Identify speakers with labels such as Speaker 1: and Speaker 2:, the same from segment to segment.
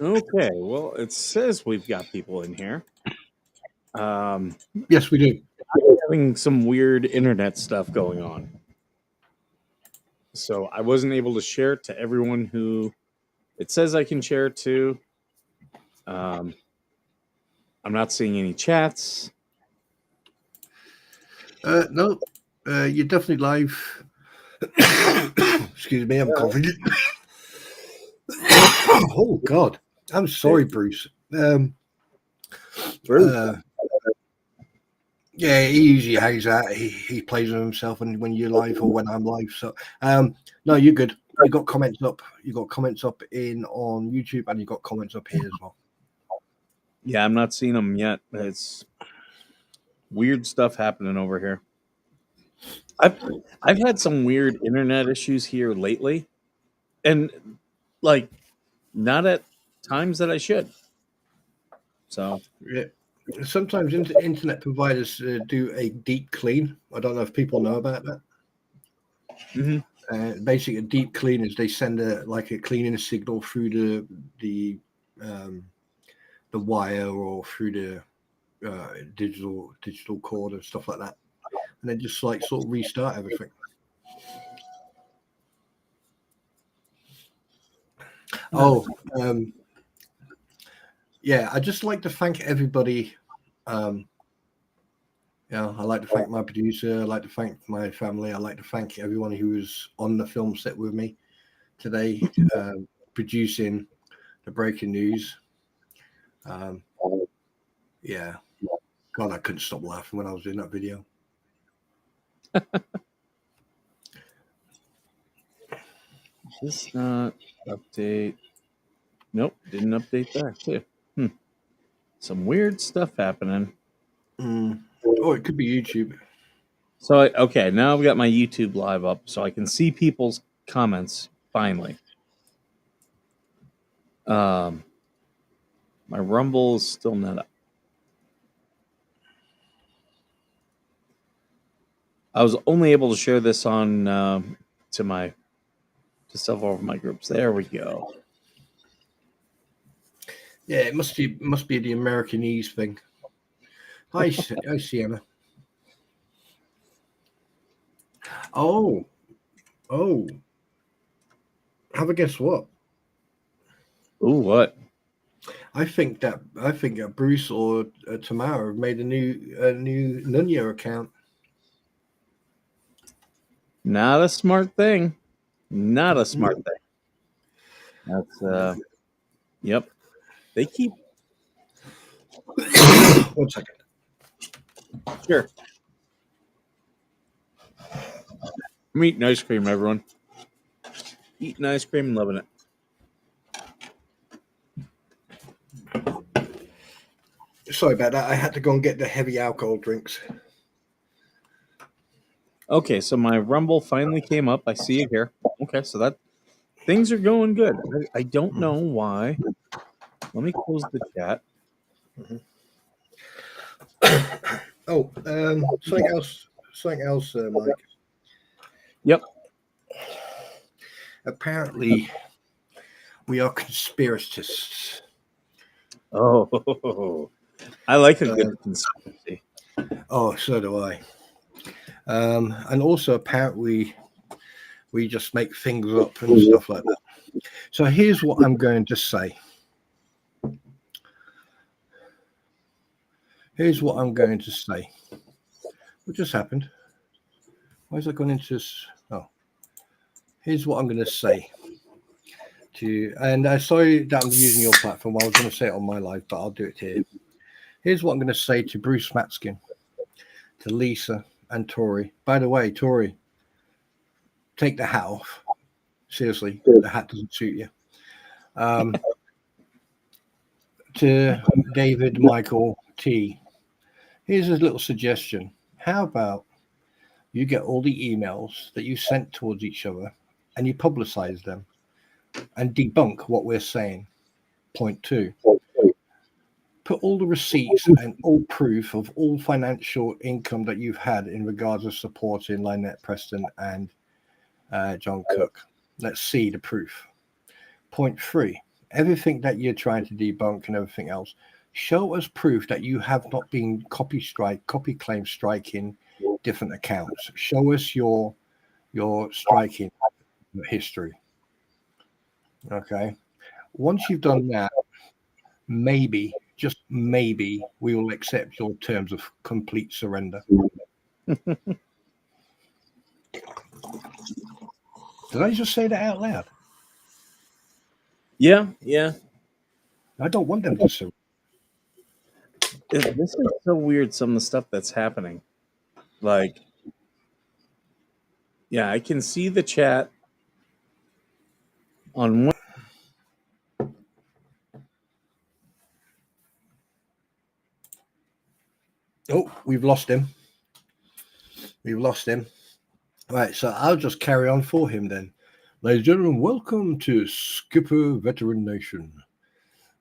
Speaker 1: Okay, well, it says we've got people in here.
Speaker 2: Yes, we do.
Speaker 1: Having some weird internet stuff going on. So I wasn't able to share it to everyone who it says I can share it to. Um, I'm not seeing any chats.
Speaker 2: No, you're definitely live. Excuse me, I'm coughing. Oh God, I'm sorry, Bruce. Uh, yeah, he usually hangs out. He plays with himself when you're live or when I'm live. So, no, you're good. You got comments up. You got comments up in on YouTube, and you got comments up here as well.
Speaker 1: Yeah, I'm not seeing them yet. It's weird stuff happening over here. I've I've had some weird internet issues here lately, and like not at times that I should. So
Speaker 2: Yeah. Sometimes internet providers do a deep clean. I don't know if people know about that.
Speaker 1: mhm.
Speaker 2: Basically, a deep clean is they send a cleaning signal through um, the wire or through the digital cord and stuff like that, and then just like sort of restart everything. Oh, um, yeah. I just like to thank everybody. Um, I like to thank my producer. I like to thank my family. I like to thank everyone who was on the film set with me today, producing the breaking news. Um, yeah, God, I couldn't stop laughing when I was doing that video.
Speaker 1: This not update. Nope, didn't update that too. Some weird stuff happening.
Speaker 2: Oh, it could be YouTube.
Speaker 1: So okay, now I've got my YouTube live up, so I can see people's comments finally. Um, my Rumble is still not up. I was only able to share this on to several of my groups. There we go.
Speaker 2: Yeah, it must be the Americanese thing. Hi, Sienna. Oh, oh. Have a guess what?
Speaker 1: Ooh, what?
Speaker 2: I think that Bruce or Tamara have made a new Nunya account.
Speaker 1: Not a smart thing. Not a smart
Speaker 2: No,
Speaker 1: thing. That's
Speaker 2: no.
Speaker 1: yep. They keep
Speaker 2: One second.
Speaker 1: sure. I'm eating ice cream, everyone. Eating ice cream and loving it.
Speaker 2: Sorry about that. I had to go and get the heavy alcohol drinks.
Speaker 1: Okay, so my Rumble finally came up. I see it here. Okay, so that things are going good. I don't know why. Let me close the chat.
Speaker 2: Mhm. Oh, something else. Something else, Mike.
Speaker 1: Yep.
Speaker 2: Apparently, we are conspiracists.
Speaker 1: Oh, I like a
Speaker 2: Uh,
Speaker 1: good conspiracy.
Speaker 2: oh, so do I. And also, apparently, we just make things up and stuff like that. So here's what I'm going to say. Here's what I'm going to say. What just happened? Why is that gone into this? Oh, here's what I'm going to say to you. And sorry that I'm using your platform. I was going to say it on my live, but I'll do it here. Here's what I'm going to say to Bruce Matskin, to Lisa, and Tori. By the way, Tori, take the hat off. Seriously, the hat doesn't suit you. Um, to David Michael T. Here's a little suggestion. How about you get all the emails that you sent towards each other and you publicize them and debunk what we're saying? Point two, put all the receipts and all proof of all financial income that you've had in regards of supporting Lynette Preston and John Cook. Let's see the proof. Point three, everything that you're trying to debunk and everything else, show us proof that you have not been copy claim striking different accounts. Show us your striking history. Okay. Once you've done that, maybe, just maybe, we will accept your terms of complete surrender. Did I just say that out loud?
Speaker 1: Yeah, yeah.
Speaker 2: I don't want them to surrender.
Speaker 1: This is so weird. Some of the stuff that's happening. Like, yeah, I can see the chat on one.
Speaker 2: Oh, we've lost him. We've lost him. Right, so I'll just carry on for him then. Ladies and gentlemen, welcome to Skipper Veteran Nation,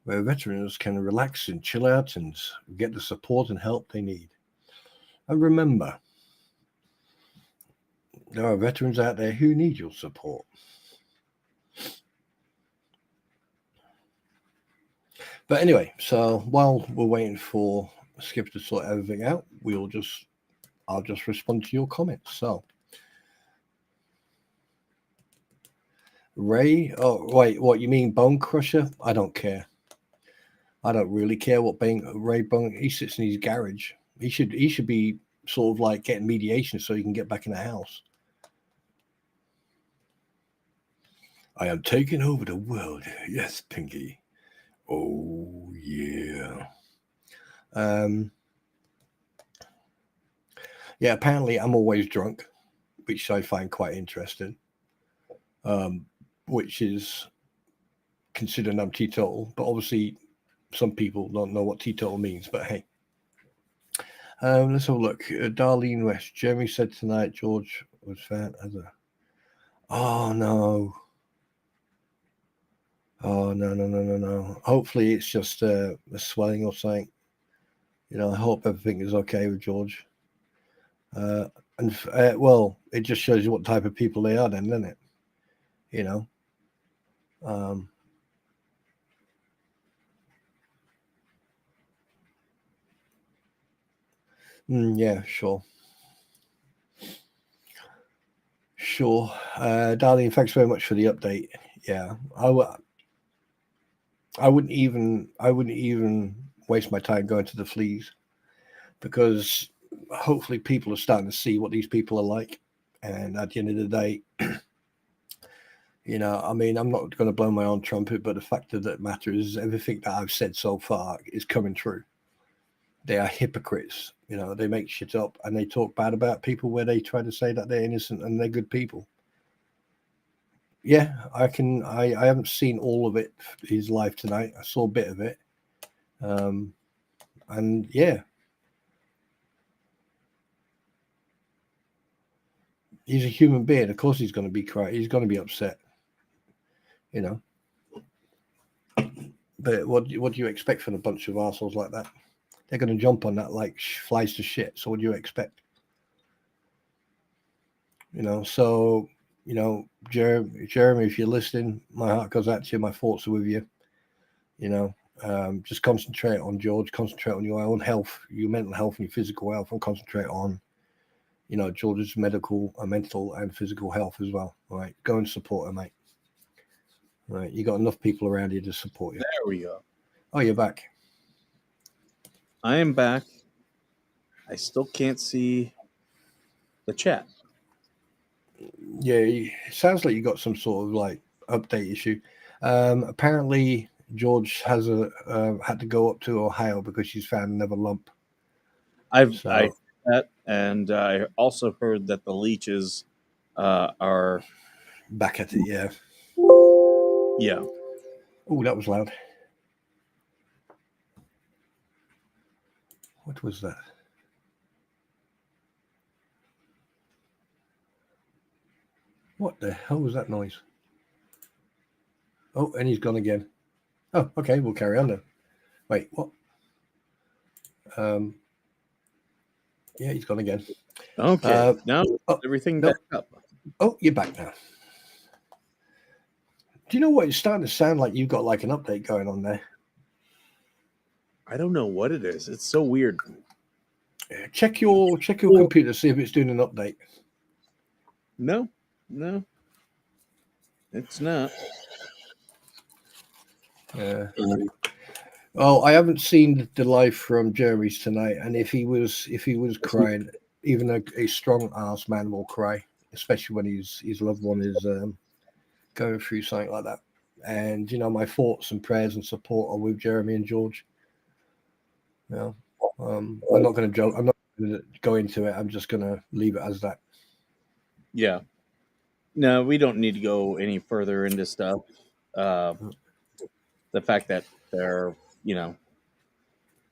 Speaker 2: where veterans can relax and chill out and get the support and help they need. And remember, there are veterans out there who need your support. But anyway, so while we're waiting for Skipper to sort everything out, I'll just respond to your comments. So, Ray, oh wait, what you mean, Bone Crusher? I don't care. I don't really care what Ray Bone. He sits in his garage. He should be sort of like getting mediation so he can get back in the house. I am taking over the world. Yes, Pinky. Oh yeah. Yeah. Apparently, I'm always drunk, which I find quite interesting. Which is considering I'm teetotal, but obviously some people don't know what teetotal means. But hey, let's have a look. Darlene West. Jeremy said tonight George was fat as a. Oh no. Oh no. Hopefully it's just a swelling or something. You know, I hope everything is okay with George. Well, it just shows you what type of people they are, then, doesn't it? You know. Yeah, sure. Sure. Darlene, thanks very much for the update. Yeah, I wouldn't even waste my time going to the fleas, because hopefully people are starting to see what these people are like. And at the end of the day, you know, I mean, I'm not going to blow my own trumpet, but the fact of the matter is everything that I've said so far is coming true. They are hypocrites. You know, they make shit up and they talk bad about people where they try to say that they're innocent and they're good people. Yeah, I haven't seen all of it, his life tonight. I saw a bit of it. And yeah, he's a human being. Of course he's going to be crying. He's going to be upset, you know. But what do you expect from a bunch of assholes like that? They're going to jump on that like flies to shit. So what do you expect? You know, so, you know, Jeremy, if you're listening, my heart goes out to you. My thoughts are with you. You know, just concentrate on George. Concentrate on your own health, your mental health, and your physical health, and concentrate on, you know, George's mental and physical health as well. All right, go and support her, mate. All right, you got enough people around you to support you.
Speaker 1: There we go.
Speaker 2: Oh, you're back.
Speaker 1: I am back. I still can't see the chat.
Speaker 2: Yeah, it sounds like you got some sort of like update issue. Apparently, George has had to go up to Ohio because she's found another lump.
Speaker 1: I heard that, and I also heard that the leeches are
Speaker 2: back at it. Yeah.
Speaker 1: Yeah.
Speaker 2: Oh, that was loud. What was that? What the hell was that noise? Oh, and he's gone again. Oh, okay, we'll carry on then. Wait, what? Yeah, he's gone again.
Speaker 1: Okay. Now everything back up.
Speaker 2: Oh, you're back now. Do you know what? It's starting to sound like you've got like an update going on there.
Speaker 1: I don't know what it is. It's so weird.
Speaker 2: Check your computer, see if it's doing an update.
Speaker 1: No, no, it's not.
Speaker 2: Yeah. Well, I haven't seen the live from Jeremy's tonight, and if he was crying, even a strong ass man will cry, especially when his loved one is going through something like that. And my thoughts and prayers and support are with Jeremy and George. I'm not going to joke. I'm not going to go into it. I'm just going to leave it as that.
Speaker 1: Yeah. No, we don't need to go any further into stuff. The fact that they're,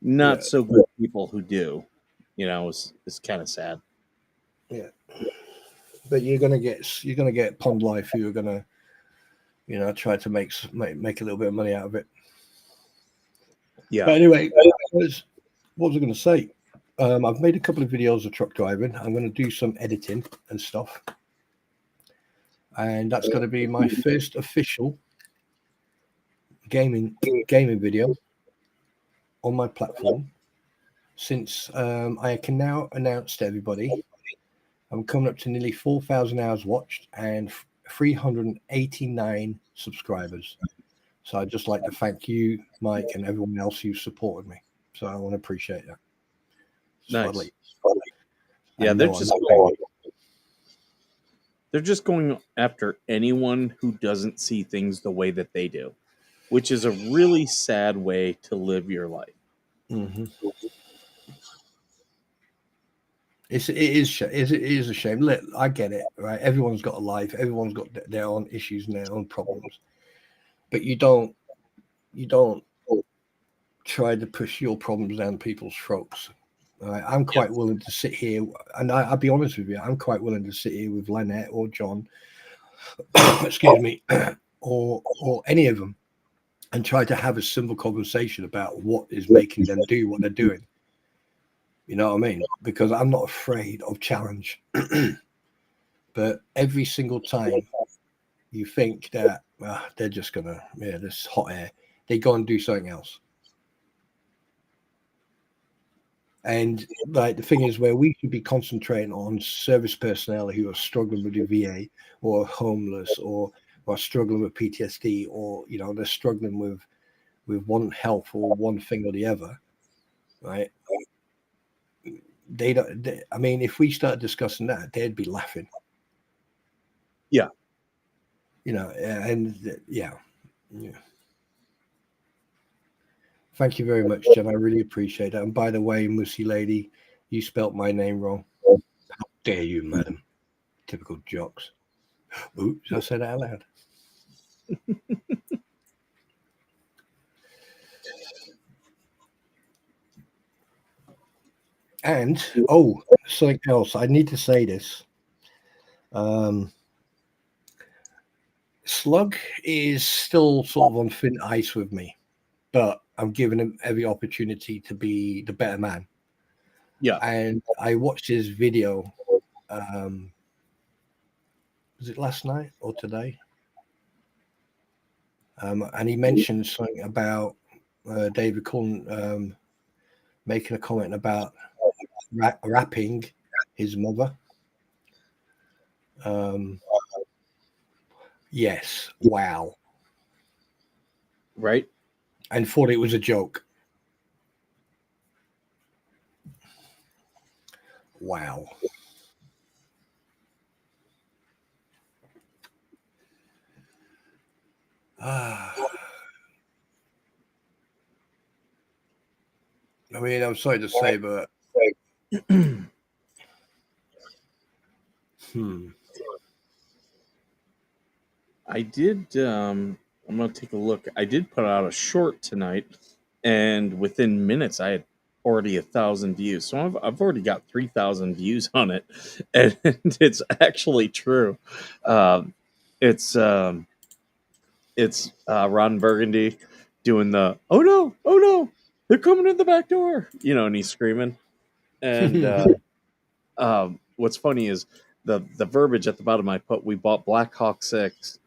Speaker 1: not so good people who do, is kind of sad.
Speaker 2: Yeah. But you're gonna get Pond Life who are gonna, try to make a little bit of money out of it.
Speaker 1: Yeah.
Speaker 2: But anyway, what was I going to say? I've made a couple of videos of truck driving. I'm going to do some editing and stuff, and that's going to be my first official gaming video on my platform. Since I can now announce to everybody, I'm coming up to nearly 4,000 hours watched and 389 subscribers. So I'd just like to thank you, Mike, and everyone else who supported me. So I want to appreciate that.
Speaker 1: Nice. Yeah, they're just going after anyone who doesn't see things the way that they do, which is a really sad way to live your life.
Speaker 2: Mm-hmm. It is a shame. Look, I get it, right? Everyone's got a life. Everyone's got their own issues and their own problems. But you don't try to push your problems down people's throats. Right? I'm quite willing to sit here, and I'll be honest with you, I'm quite willing to sit here with Lynette or John, excuse me, or any of them, and try to have a simple conversation about what is making them do what they're doing. You know what I mean? Because I'm not afraid of challenge. But every single time you think that they're just gonna, this hot air, they go and do something else. And like the thing is, where we should be concentrating on service personnel who are struggling with the VA, or homeless, or are struggling with PTSD, or they're struggling with one health or one thing or the other, right? They don't. I mean, if we start discussing that, they'd be laughing.
Speaker 1: Yeah.
Speaker 2: Yeah. Thank you very much, Jen. I really appreciate it. And by the way, Mussy Lady, you spelt my name wrong. How dare you, madam? Typical jocks. Oops, I said it out loud. And something else. I need to say this. Slug is still sort of on thin ice with me, but I'm giving him every opportunity to be the better man.
Speaker 1: Yeah.
Speaker 2: And I watched his video. Was it last night or today? And he mentioned something about David Cullen making a comment about rapping his mother. Yes. Wow.
Speaker 1: Right.
Speaker 2: And thought it was a joke. Wow. I mean, I'm sorry to say, but
Speaker 1: I did. I'm gonna take a look. I did put out a short tonight, and within minutes, I had already 1,000 views. So I've already got 3,000 views on it, and it's actually true. It's Ron Burgundy doing the oh no, they're coming in the back door, and he's screaming. And what's funny is the verbiage at the bottom I put, we bought Black Ops 6,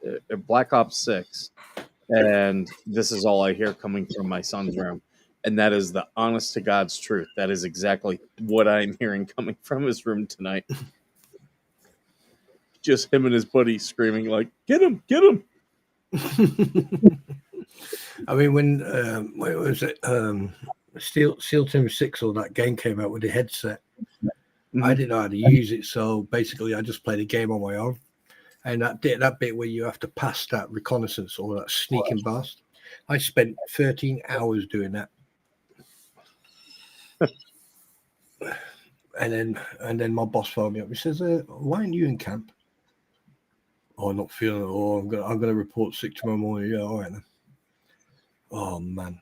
Speaker 1: and this is all I hear coming from my son's room. And that is the honest to God's truth. That is exactly what I'm hearing coming from his room tonight. Just him and his buddy screaming like, "Get him! Get him!"
Speaker 2: I mean, when what was it? SEAL Team 6 or that game came out with the headset. I didn't know how to use it, so basically I just played a game on my own. And that bit where you have to pass that reconnaissance or that sneaking blast, I spent 13 hours doing that. and then my boss phoned me up. He says, "Why aren't you in camp?" "Oh, I'm not feeling it. Oh, I'm gonna report sick tomorrow morning." "Yeah, all right then." Oh man.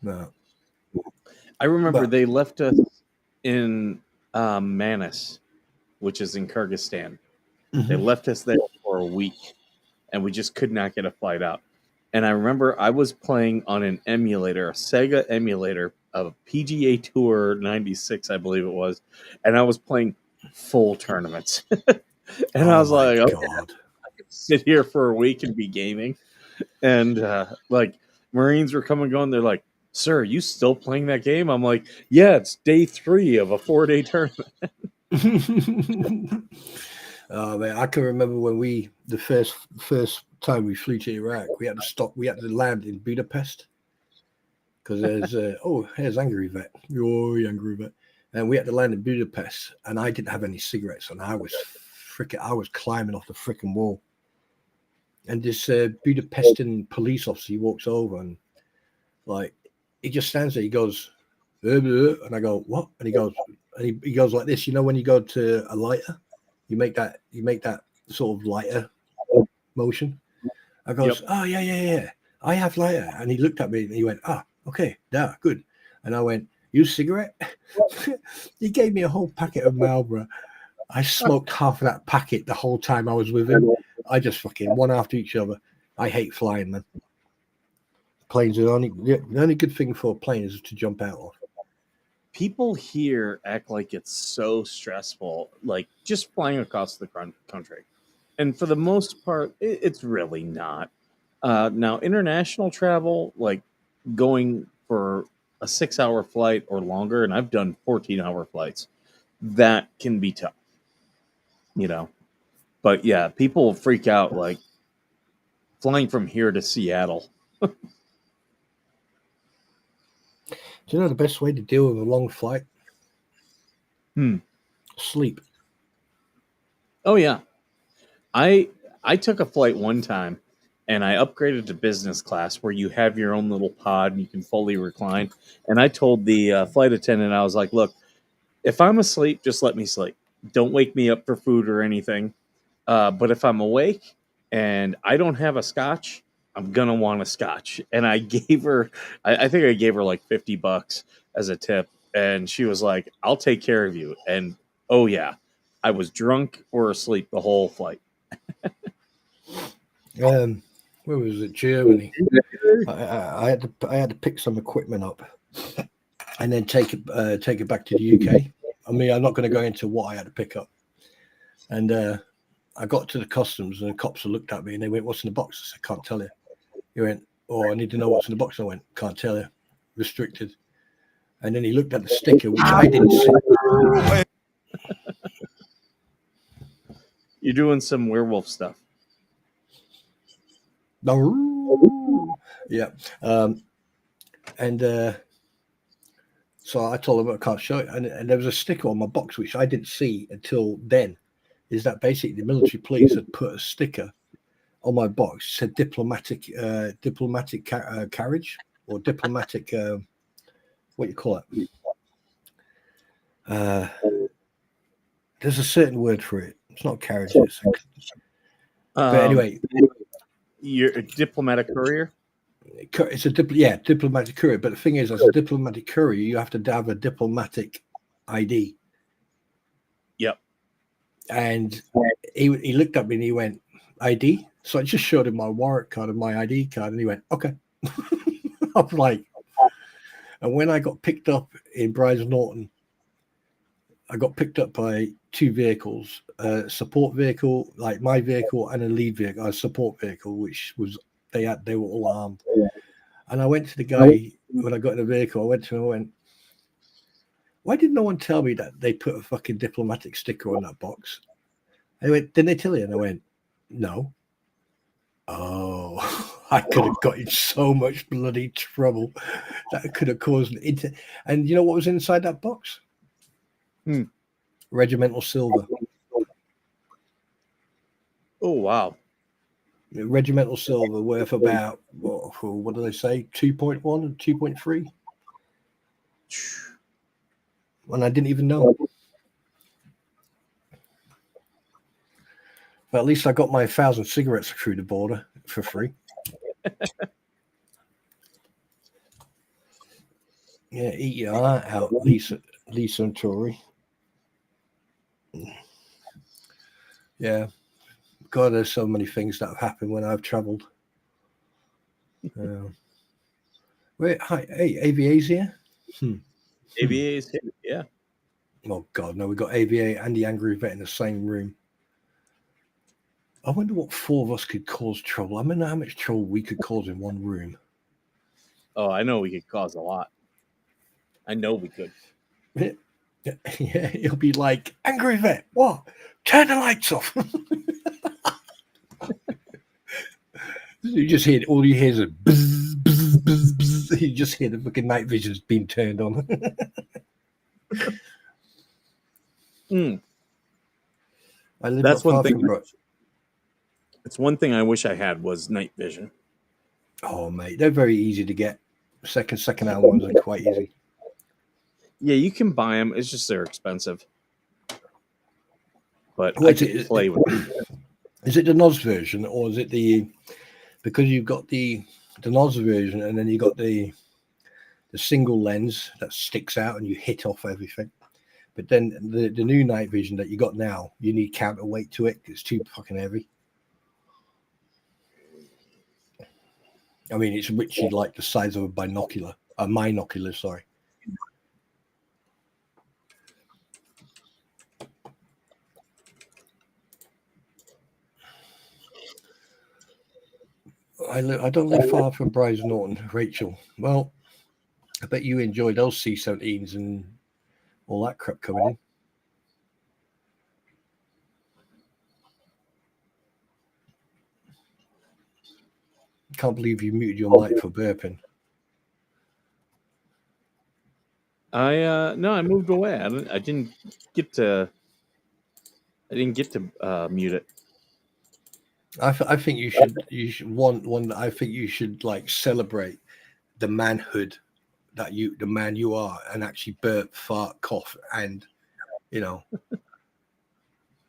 Speaker 2: No.
Speaker 1: I remember they left us in Manis, which is in Kyrgyzstan. They left us there for a week, and we just could not get a flight out. And I remember I was playing on an emulator, a Sega emulator of PGA Tour 96, I believe it was, and I was playing full tournaments. And I was like, okay, I could sit here for a week and be gaming. And like Marines were coming and going, they're like, "Sir, are you still playing that game?" I'm like, "Yeah, it's day 3 of a 4-day tournament."
Speaker 2: Oh man, I can remember when the first time we flew to Iraq, we had to land in Budapest because there's here's Angry Vet, Angry Vet, and we had to land in Budapest, and I didn't have any cigarettes, and I was climbing off the freaking wall, and this Budapestian police officer, he walks over and like he just stands there, he goes, and I go, "What?" And he goes like this, when you go to a lighter. You make that sort of lighter motion. I goes, "Oh yeah. I have lighter." And he looked at me and he went, "Ah, okay, yeah, good." And I went, "You cigarette?" He gave me a whole packet of Marlboro. I smoked half of that packet the whole time I was with him. I just fucking one after each other. I hate flying, man. Planes are the only good thing for a plane is to jump out of.
Speaker 1: People here act like it's so stressful, like just flying across the country. And for the most part, it's really not. Now, international travel, like going for a 6-hour flight or longer, and I've done 14-hour flights, that can be tough, But yeah, people freak out like flying from here to Seattle.
Speaker 2: Do you know the best way to deal with a long flight? Sleep.
Speaker 1: Oh yeah. I took a flight one time and I upgraded to business class where you have your own little pod and you can fully recline. And I told the flight attendant, I was like, "Look, if I'm asleep, just let me sleep. Don't wake me up for food or anything. But if I'm awake and I don't have a scotch, I'm gonna want a scotch." And I gave her, I think I gave her like $50 as a tip, and she was like, "I'll take care of you." And oh yeah, I was drunk or asleep the whole flight.
Speaker 2: Where was it? Germany. I had to pick some equipment up and then take it back to the UK. I mean, I'm not going to go into what I had to pick up. And I got to the customs and the cops looked at me and they went, "What's in the box?" I said, "Can't tell you." He went, "Oh, I need to know what's in the box." I went, "Can't tell you. Restricted." And then he looked at the sticker, which I didn't see.
Speaker 1: You're doing some werewolf stuff.
Speaker 2: Yeah. So I told him I can't show it. And there was a sticker on my box, which I didn't see until then, is that basically the military police had put a sticker on my box, said diplomatic carriage or diplomatic, what you call it? There's a certain word for it. It's not carriage. But anyway.
Speaker 1: You're a diplomatic courier?
Speaker 2: It's a diplomatic courier. But the thing is, as a diplomatic courier, you have to have a diplomatic ID.
Speaker 1: Yep.
Speaker 2: And he looked at me and he went, "ID?" So I just showed him my warrant card and my ID card, and he went, "Okay." I was like, and when I got picked up in Brize Norton, I got picked up by two vehicles, a support vehicle, like my vehicle, and a lead vehicle, a support vehicle, which was they were all armed. And I went to the guy when I got in the vehicle. I went to him and went, "Why did no one tell me that they put a fucking diplomatic sticker on that box?" I went, "Didn't they tell you?" And I went, "No." Oh, I could have got in so much bloody trouble. That could have caused an And you know what was inside that box?
Speaker 1: Hmm.
Speaker 2: Regimental silver.
Speaker 1: Oh wow.
Speaker 2: Regimental silver worth about what do they say? 2.1 and 2.3. And I didn't even know. But at least I got my 1,000 cigarettes through the border for free. Yeah, eat your heart out, Lisa and Tori. Yeah. God, there's so many things that have happened when I've travelled. Wait, hi, hey, AVA's here.
Speaker 1: AVA is here. Yeah.
Speaker 2: Oh God, no, we got AVA and the Angry Vet in the same room. I wonder what four of us could cause trouble. I wonder how much trouble we could cause in one room.
Speaker 1: Oh, I know we could cause a lot. I know we could.
Speaker 2: Yeah, it'll be like, Angry Vet, what? Turn the lights off. You just hear, all you hear is a buzz, buzz, buzz, buzz. You just hear the fucking night vision's being turned on. I live
Speaker 1: That's
Speaker 2: not
Speaker 1: one
Speaker 2: far
Speaker 1: thing.
Speaker 2: from Bro.
Speaker 1: It's one thing I wish I had was night vision.
Speaker 2: Oh, mate, they're very easy to get. Second-hand ones are quite easy.
Speaker 1: Yeah, you can buy them. It's just they're expensive. But
Speaker 2: What
Speaker 1: I
Speaker 2: is
Speaker 1: could
Speaker 2: it?
Speaker 1: play with them.
Speaker 2: Is it the NOS version, or is it because you've got the NOS version and then you got the single lens that sticks out and you hit off everything? But then the new night vision that you got now, you need counterweight to it. It's too fucking heavy. I mean, it's literally like the size of a binocular, a minocular, sorry. I don't live far from Bryce Norton, Rachel. Well, I bet you enjoy those C-17s and all that crap coming in. Can't believe you muted your mic for burping.
Speaker 1: I moved away. I didn't get to mute it.
Speaker 2: I think you should one. I think you should like celebrate the manhood that the man you are, and actually burp, fart, cough, and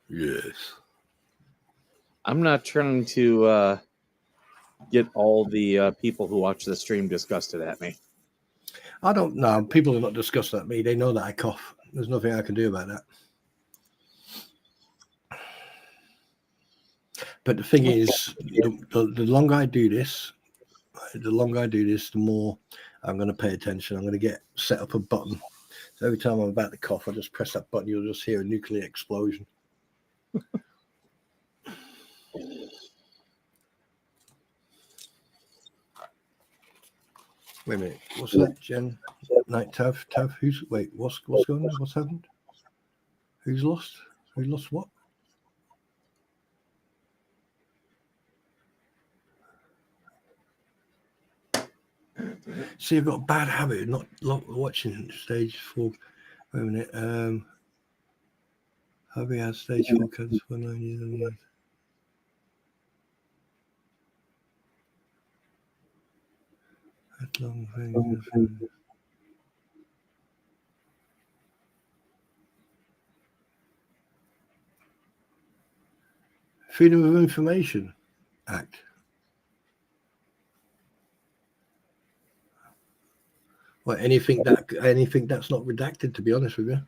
Speaker 2: yes.
Speaker 1: I'm not trying to get all the people who watch the stream disgusted at me.
Speaker 2: I don't know. People are not disgusted at me. They know that I cough. There's nothing I can do about that. But the thing is, the longer I do this, the more I'm going to pay attention. I'm going to set up a button. So every time I'm about to cough, I just press that button. You'll just hear a nuclear explosion. Wait a minute. What's that, Jen? Night Tav? What's going on? What's happened? Who's lost? Who lost what? See, I've got a bad habit of not watching stage 4. Wait a minute. Have we had stage 4 cancer for 9 years? That long thing. Freedom of Information Act. Well, anything that's not redacted, to be honest with you.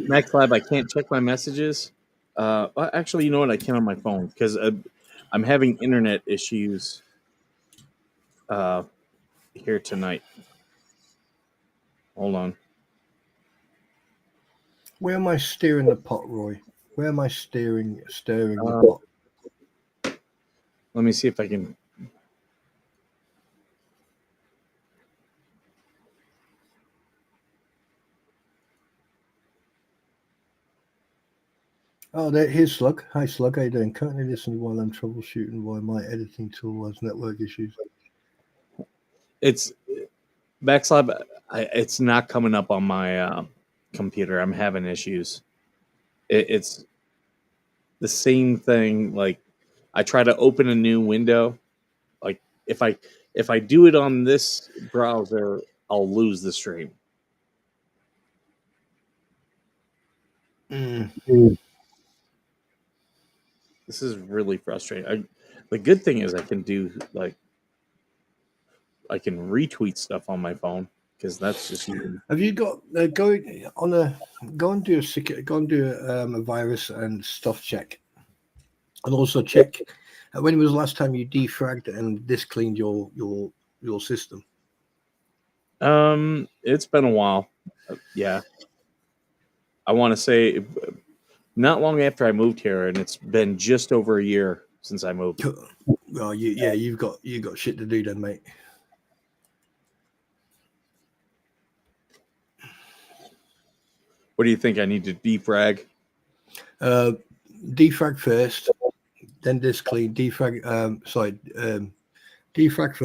Speaker 1: Max Lab, I can't check my messages. Actually, you know what? I can on my phone because I'm having internet issues here tonight. Hold on.
Speaker 2: Where am I steering the pot, Roy? Where am I stirring the
Speaker 1: Uh,
Speaker 2: pot?
Speaker 1: Let me see if I can.
Speaker 2: Oh, here's Slug. Hi, Slug. How you doing? Currently listening while I'm troubleshooting why my editing tool has network issues.
Speaker 1: It's Backslab. It's not coming up on my computer. I'm having issues. It's the same thing. Like I try to open a new window. Like if I do it on this browser, I'll lose the stream.
Speaker 2: Mm.
Speaker 1: This is really frustrating. The good thing is I can do like I can retweet stuff on my phone because that's just
Speaker 2: Have you got go and do a virus and stuff check, and also check when was the last time you defragged and disk cleaned your system?
Speaker 1: It's been a while. Yeah, I want to say not long after I moved here, and it's been just over a year since I moved.
Speaker 2: Well, you've got shit to do then, mate.
Speaker 1: What do you think? I need to defrag?
Speaker 2: Defrag first, then disk clean. Defrag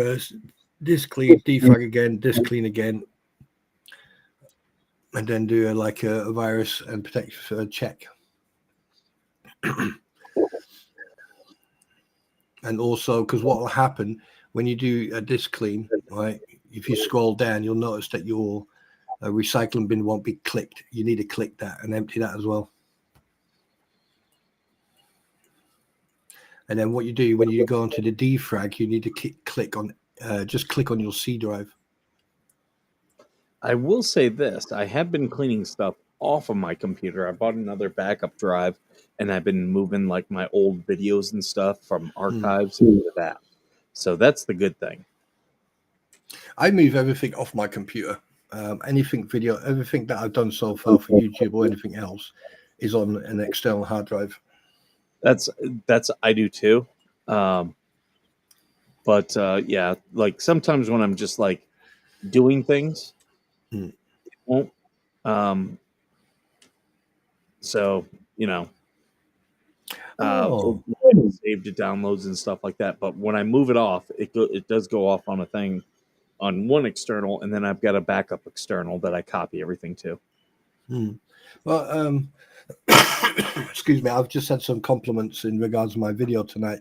Speaker 2: first, disk clean, defrag again, disk clean again, and then do a virus and protection check. And also, because what will happen when you do a disk clean, right? If you scroll down, you'll notice that your recycling bin won't be clicked. You need to click that and empty that as well. And then what you do when you go onto the defrag, you need to click on your C drive.
Speaker 1: I will say this: I have been cleaning stuff off of my computer. I bought another backup drive, and I've been moving like my old videos and stuff from archives into that. So that's the good thing.
Speaker 2: I move everything off my computer. Anything video, everything that I've done so far for YouTube or anything else is on an external hard drive.
Speaker 1: That's I do too. But yeah, like sometimes when I'm just like doing things, it won't. Um, so you know,
Speaker 2: Oh,
Speaker 1: save to downloads and stuff like that. But when I move it off, it does go off on a thing on one external, and then I've got a backup external that I copy everything to.
Speaker 2: well, excuse me. I've just had some compliments in regards to my video tonight.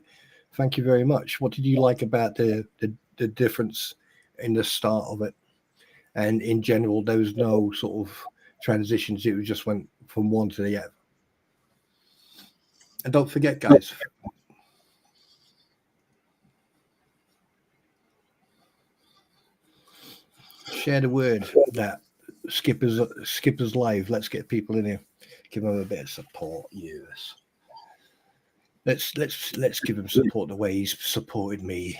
Speaker 2: Thank you very much. What did you like about the difference in the start of it? And in general, there was no sort of transitions. It just went from one to the other. And don't forget, guys, share the word that Skipper's live. Let's get people in here. Give them a bit of support. Yes. Let's give him support the way he's supported me.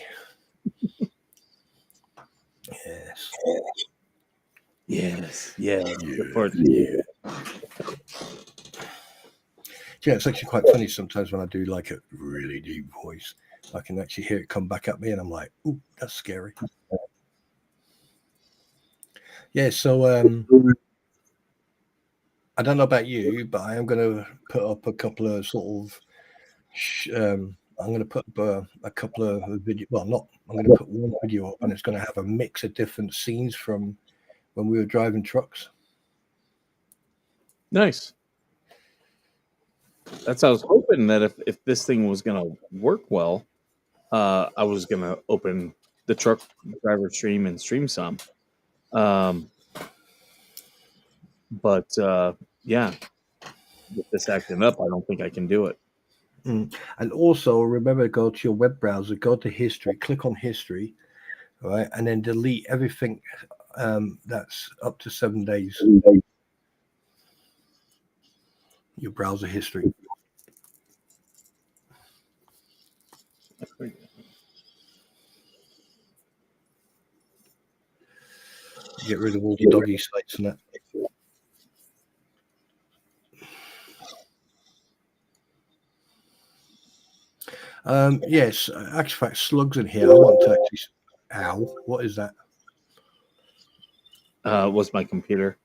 Speaker 2: Yes.
Speaker 1: Yes, yeah.
Speaker 2: Yeah. Yeah, it's actually quite funny sometimes when I do like a really deep voice. I can actually hear it come back at me, and I'm like, "Ooh, that's scary." Yeah, so I don't know about you, but I am going to put up a couple of sort of. I'm going to put up a couple of video. Well, not. I'm going to put one video up, and it's going to have a mix of different scenes from when we were driving trucks.
Speaker 1: Nice. That's I was hoping that if this thing was going to work well, I was going to open the truck driver stream and stream some. But yeah, with this acting up, I don't think I can do it.
Speaker 2: And also remember to go to your web browser, go to history, click on history, right, and then delete everything that's up to 7 days. Your browser history. get rid of all the doggy sites and that. Yes, actually, fact, slugs in here. I want to actually. Ow! What is that?
Speaker 1: Was my computer.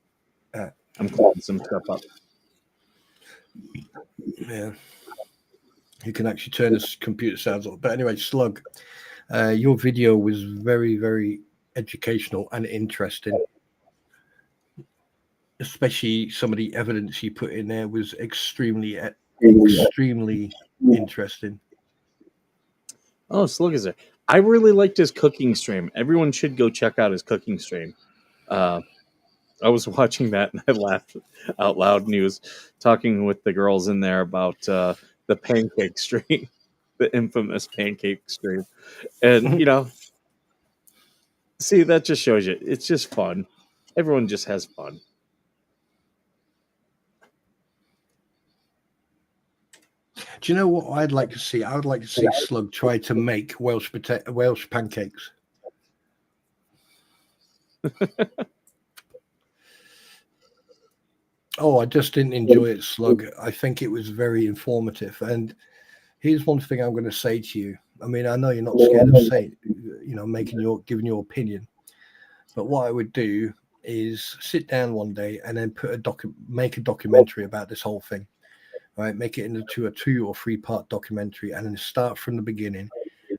Speaker 2: Uh,
Speaker 1: I'm cleaning some stuff up.
Speaker 2: Yeah, you can actually turn this computer sounds off. But anyway, slug. Your video was very, very educational and interesting. Especially some of the evidence you put in there was extremely interesting.
Speaker 1: Oh, Slug is there. I really liked his cooking stream. Everyone should go check out his cooking stream. I was watching that and I laughed out loud. And he was talking with the girls in there about the pancake stream, the infamous pancake stream. And, see, that just shows you. It's just fun. Everyone just has fun.
Speaker 2: Do you know what I'd like to see? I would like to see Slug try to make Welsh pancakes. Oh, I just didn't enjoy it, Slug. I think it was very informative. And here's one thing I'm going to say to you. I mean, I know you're not scared of saying, giving your opinion. But what I would do is sit down one day and then make a documentary about this whole thing. Right, make it into a 2 or 3 part documentary, and then start from the beginning,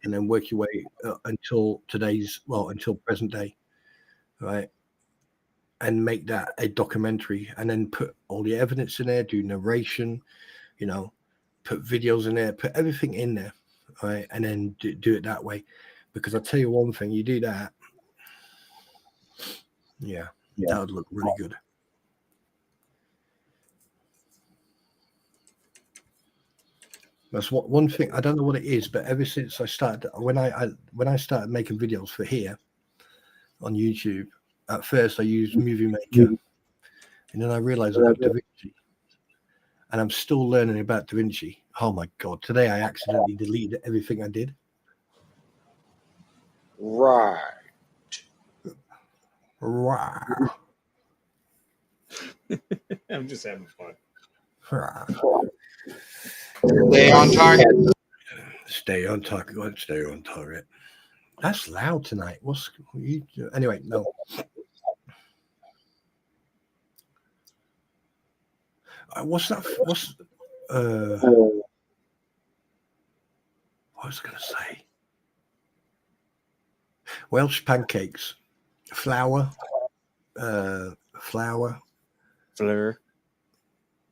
Speaker 2: and then work your way until present day, right? And make that a documentary, and then put all the evidence in there, do narration, put videos in there, put everything in there, right? And then do it that way, because I'll tell you one thing: you do that, yeah. That would look really good. That's one thing. I don't know what it is, but ever since I started, when I started making videos for here on YouTube, at first I used Movie Maker, and then I realized I got DaVinci, and I'm still learning about DaVinci. Oh my god! Today I accidentally deleted everything I did.
Speaker 3: Right.
Speaker 2: Wow.
Speaker 1: I'm just having fun.
Speaker 3: Stay on target.
Speaker 2: Stay on target. Stay on target. That's loud tonight. What's you? Anyway, no. What's that? What was I going to say? Welsh pancakes, flour,
Speaker 1: Fleur.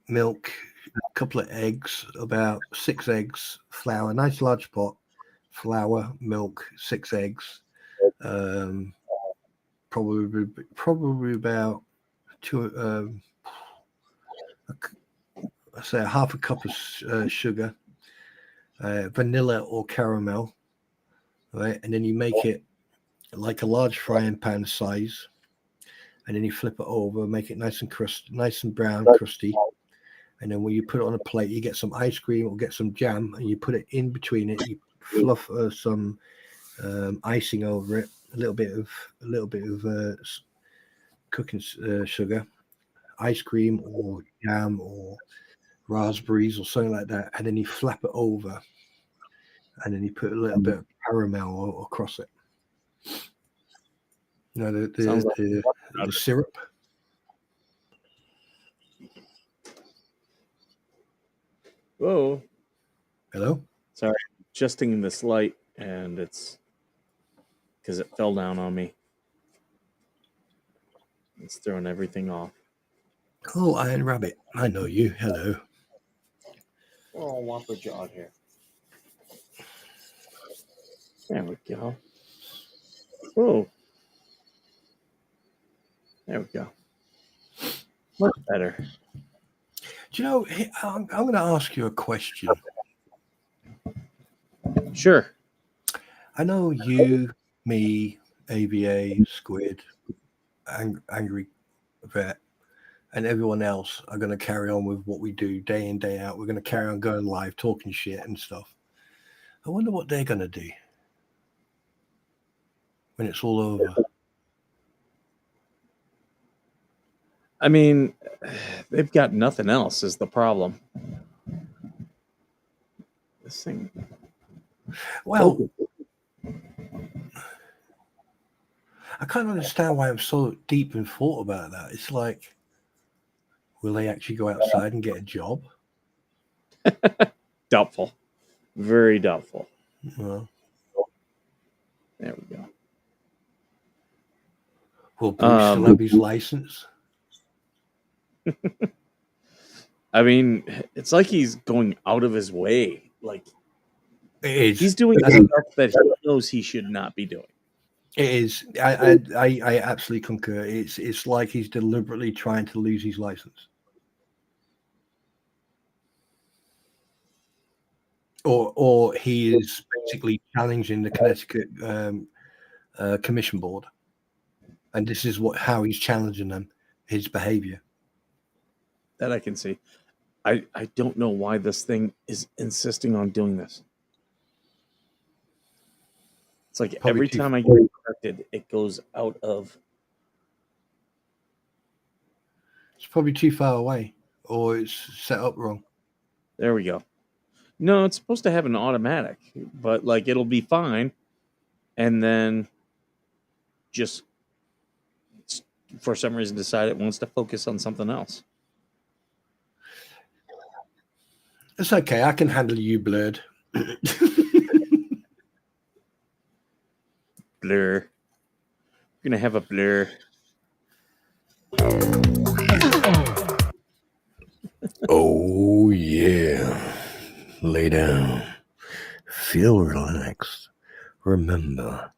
Speaker 2: milk, a couple of eggs, about 6 eggs, flour, nice large pot, flour, milk, 6 eggs, probably about say half a cup of sugar, vanilla or caramel, right? And then you make it like a large frying pan size, and then you flip it over, make it nice and brown, crusty. And then when you put it on a plate, you get some ice cream or get some jam, and you put it in between it. You fluff some icing over it, a little bit of cooking sugar, ice cream or jam or raspberries or something like that, and then you flap it over, and then you put a little bit of caramel across it. The syrup.
Speaker 1: Whoa.
Speaker 2: Hello?
Speaker 1: Sorry. Adjusting this light, and it's because it fell down on me. It's throwing everything off.
Speaker 2: Oh, Iron Rabbit. I know you. Hello.
Speaker 1: Oh, Whopper Jaw here. There we go. Oh. There we go. Much better.
Speaker 2: Do you know, I'm going to ask you a question.
Speaker 1: Sure.
Speaker 2: I know you, me, AVA, Squid, Angry Vet, and everyone else are going to carry on with what we do day in, day out. We're going to carry on going live, talking shit and stuff. I wonder what they're going to do when it's all over.
Speaker 1: I mean, they've got nothing else. Is the problem? This thing.
Speaker 2: Well, I can't understand why I'm so deep in thought about that. It's like, will they actually go outside and get a job?
Speaker 1: Doubtful. Very doubtful.
Speaker 2: Well,
Speaker 1: There we go.
Speaker 2: will Bruce still have his license?
Speaker 1: I mean, it's like he's going out of his way. Like
Speaker 2: It is.
Speaker 1: he's doing stuff that he knows he should not be doing.
Speaker 2: It is. I absolutely concur. It's like he's deliberately trying to lose his license, or he is basically challenging the Connecticut Commission Board, and this is how he's challenging them, his behavior.
Speaker 1: That I can see. I don't know why this thing is insisting on doing this. It's like
Speaker 2: Probably
Speaker 1: every
Speaker 2: too-
Speaker 1: time I get corrected, it goes out of.
Speaker 2: It's probably too far away, or it's set up wrong.
Speaker 1: There we go. No, it's supposed to have an automatic, but like it'll be fine, and then just for some reason decide it wants to focus on something else.
Speaker 2: It's okay. I can handle you, blurred.
Speaker 1: Blur. We're gonna have a blur.
Speaker 2: Oh yeah. Lay down. Feel relaxed. Remember,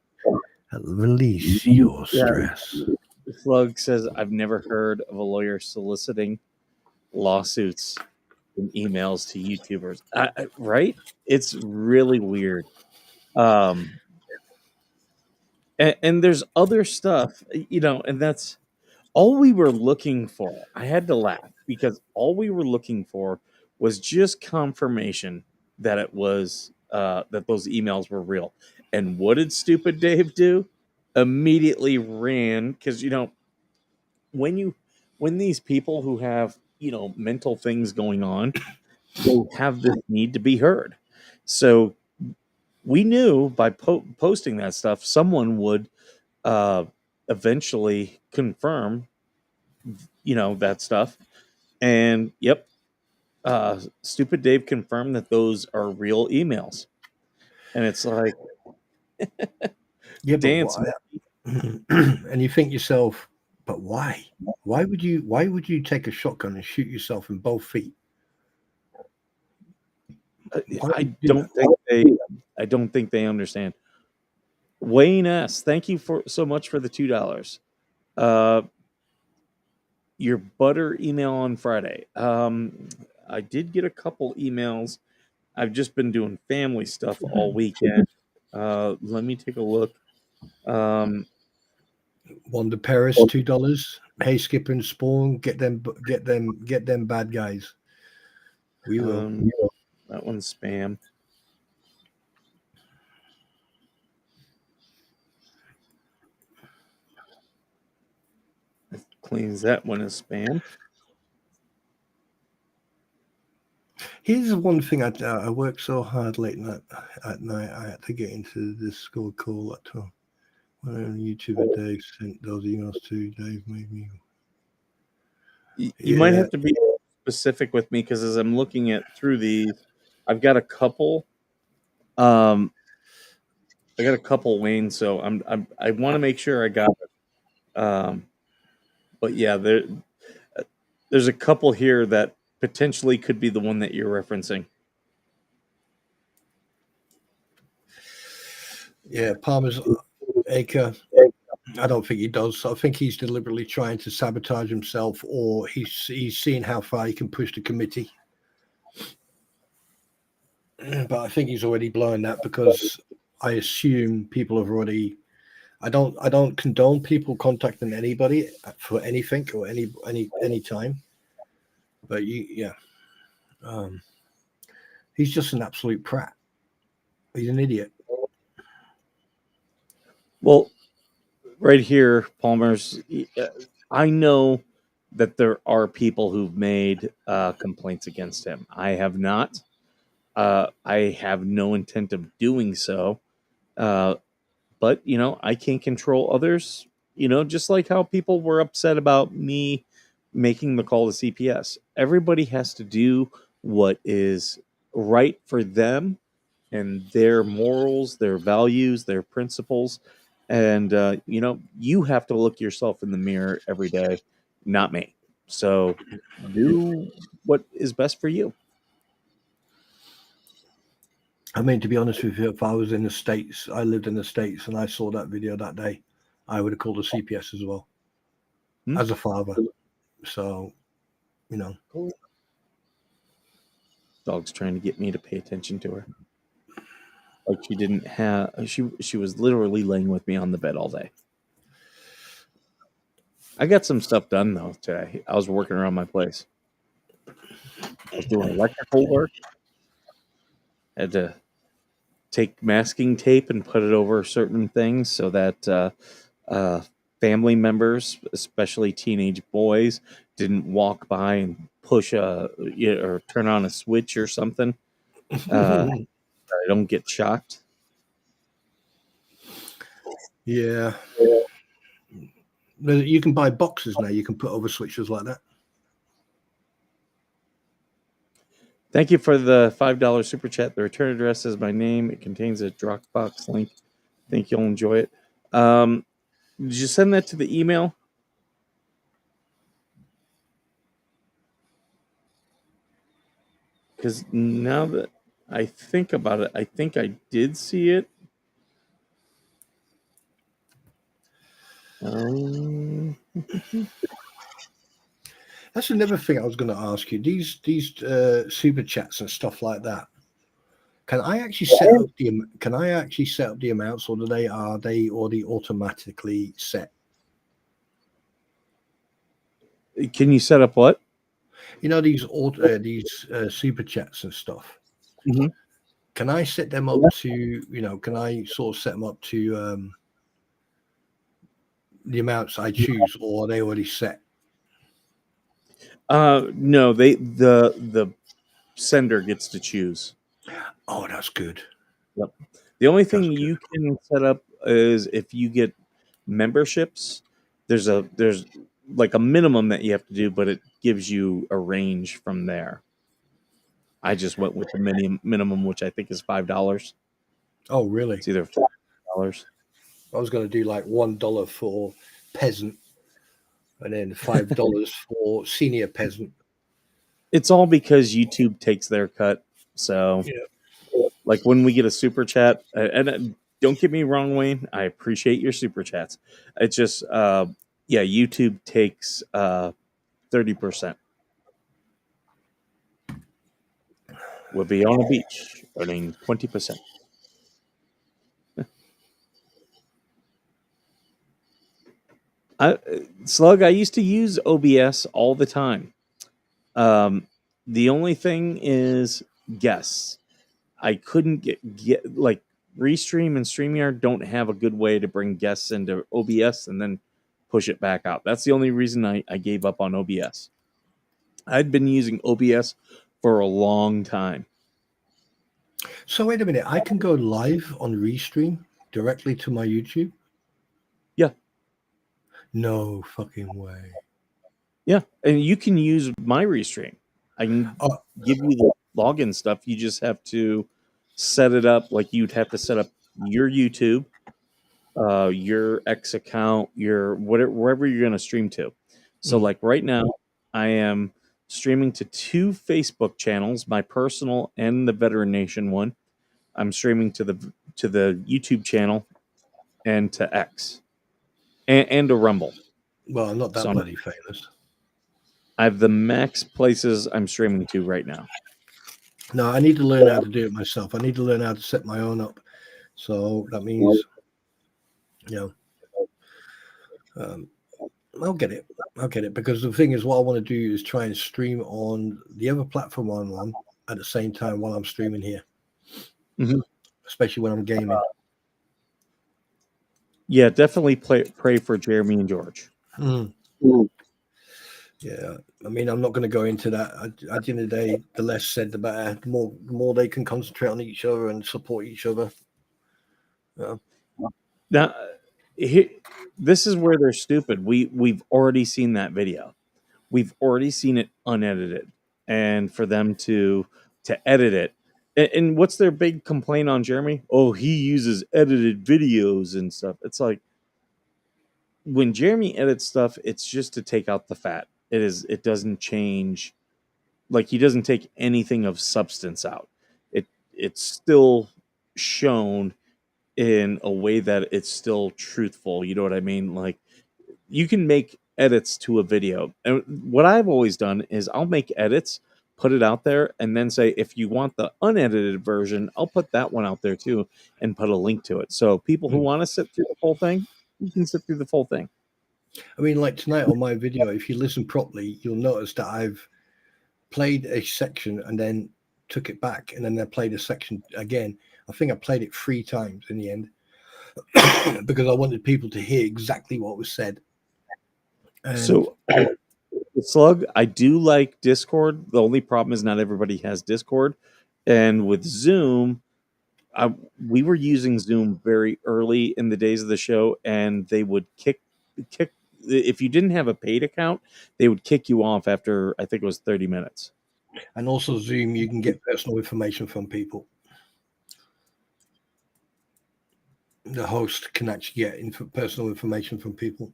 Speaker 2: release your stress.
Speaker 1: Slug says, I've never heard of a lawyer soliciting lawsuits in emails to YouTubers. Right? It's really weird. And there's other stuff, and that's all we were looking for. I had to laugh because all we were looking for was just confirmation that it was that those emails were real. And what did stupid Dave do? Immediately ran because when these people who have mental things going on, they have this need to be heard. So we knew by posting that stuff, someone would eventually confirm that stuff. And yep, stupid Dave confirmed that those are real emails. And it's like,
Speaker 2: Yeah,
Speaker 1: dance.
Speaker 2: And you think yourself, but why? Why would you take a shotgun and shoot yourself in both feet?
Speaker 1: I don't think they understand. Wayne S, thank you so much for the $2. Your butter email on Friday. I did get a couple emails. I've just been doing family stuff all weekend. Let me take a look.
Speaker 2: Wanda Paris, $2. Hey, Skip and Spawn, get them bad guys. We will.
Speaker 1: That one's spam. Cleans that one as spam.
Speaker 2: Here's one thing I worked so hard late night at night. I had to get into this school call at 12. When YouTuber Dave sent those emails to Dave made me.
Speaker 1: You might have to be specific with me because as I'm looking through these, I've got a couple. I got a couple, Wayne. So I want to make sure I got it. But yeah, there's a couple here that potentially could be the one that you're referencing.
Speaker 2: Yeah, Palmer's Acre. I don't think he does. I think he's deliberately trying to sabotage himself, or he's seeing how far he can push the committee. But I think he's already blown that because I assume people have already. I don't condone people contacting anybody for anything or any time. But he's just an absolute prat. He's an idiot.
Speaker 1: Well, right here, Palmer's. I know that there are people who've made complaints against him. I have not. I have no intent of doing so. But I can't control others. Just like how people were upset about me making the call to CPS. Everybody has to do what is right for them and their morals, their values, their principles. And you have to look yourself in the mirror every day, not me. So do what is best for you.
Speaker 2: I mean, to be honest with you, if I was in the States, I lived in the States, and I saw that video that day, I would have called the CPS as well, as a father. So,
Speaker 1: Dog's trying to get me to pay attention to her. Like she didn't have she was literally laying with me on the bed all day. I got some stuff done though today. I was working around my place. I was doing electrical work. I had to take masking tape and put it over certain things so that family members, especially teenage boys, didn't walk by and push or turn on a switch or something. I don't get shocked.
Speaker 2: yeah. You can buy boxes now. You can put over switches like that.
Speaker 1: Thank you for the $5 super chat. The return address is my name. It contains a Dropbox link. Think you'll enjoy it. Did you send that to the email? Because now that I think about it, I think I did see it.
Speaker 2: That's another thing I was going to ask you. These super chats and stuff like that. Can I actually set up the amounts, or are they already automatically set?
Speaker 1: Can you set up what?
Speaker 2: These super chats and stuff.
Speaker 1: Mm-hmm.
Speaker 2: Can I set them up to? Can I sort of set them up to the amounts I choose, or are they already set?
Speaker 1: No, the sender gets to choose.
Speaker 2: Oh, that's good.
Speaker 1: Yep. The only thing you can set up is if you get memberships. There's like a minimum that you have to do, but it gives you a range from there. I just went with the minimum, which I think is $5.
Speaker 2: Oh, really?
Speaker 1: It's either $5.
Speaker 2: I was going to do like $1 for peasant, and then $5 for senior peasant.
Speaker 1: It's all because YouTube takes their cut. So, like when we get a super chat, and don't get me wrong, Wayne, I appreciate your super chats. It's just, YouTube takes 30%. We'll be on a beach earning 20%. Slug, I used to use OBS all the time. The only thing is guests. I couldn't get like Restream and StreamYard don't have a good way to bring guests into OBS and then push it back out. That's the only reason I gave up on OBS. I'd been using OBS for a long time.
Speaker 2: So wait a minute, I can go live on Restream directly to my YouTube?
Speaker 1: Yeah.
Speaker 2: No fucking way.
Speaker 1: Yeah, and you can use my Restream. I can give you the login stuff. You just have to set it up like you'd have to set up your YouTube, your X account, your wherever you're going to stream to. So, like right now, I am streaming to 2 Facebook channels, my personal and the Veteran Nation one. I'm streaming to the YouTube channel and to X and to Rumble.
Speaker 2: Well, I'm not that bloody famous.
Speaker 1: I have the max places I'm streaming to right now.
Speaker 2: No, I need to learn how to do it myself. I need to learn how to set my own up. So that means, I'll get it. Because the thing is, what I want to do is try and stream on the other platform I'm on at the same time while I'm streaming here.
Speaker 1: Mm-hmm.
Speaker 2: Especially when I'm gaming.
Speaker 1: Yeah, definitely pray for Jeremy and George.
Speaker 2: Mm. Yeah, I mean, I'm not going to go into that. At the end of the day, the less said, the better. The more they can concentrate on each other and support each other. Yeah.
Speaker 1: Now, here, this is where they're stupid. We've already seen that video. We've already seen it unedited, and for them to edit it, and what's their big complaint on Jeremy? Oh, he uses edited videos and stuff. It's like when Jeremy edits stuff, it's just to take out the fat. It doesn't change. Like he doesn't take anything of substance out. It's still shown in a way that it's still truthful. You know what I mean? Like you can make edits to a video. And what I've always done is I'll make edits, put it out there, and then say, if you want the unedited version, I'll put that one out there too and put a link to it. So people who want to sit through the whole thing, you can sit through the full thing.
Speaker 2: I mean, like tonight on my video, if you listen properly, you'll notice that I've played a section and then took it back, and then I played a section again. I think I played it 3 times in the end because I wanted people to hear exactly what was said. And
Speaker 1: So, Slug, I do like Discord. The only problem is not everybody has Discord. And with Zoom, we were using Zoom very early in the days of the show, and they would kick if you didn't have a paid account, they would kick you off after I think it was 30 minutes.
Speaker 2: and also Zoom, you can get personal information from people. The host can actually get personal information from people.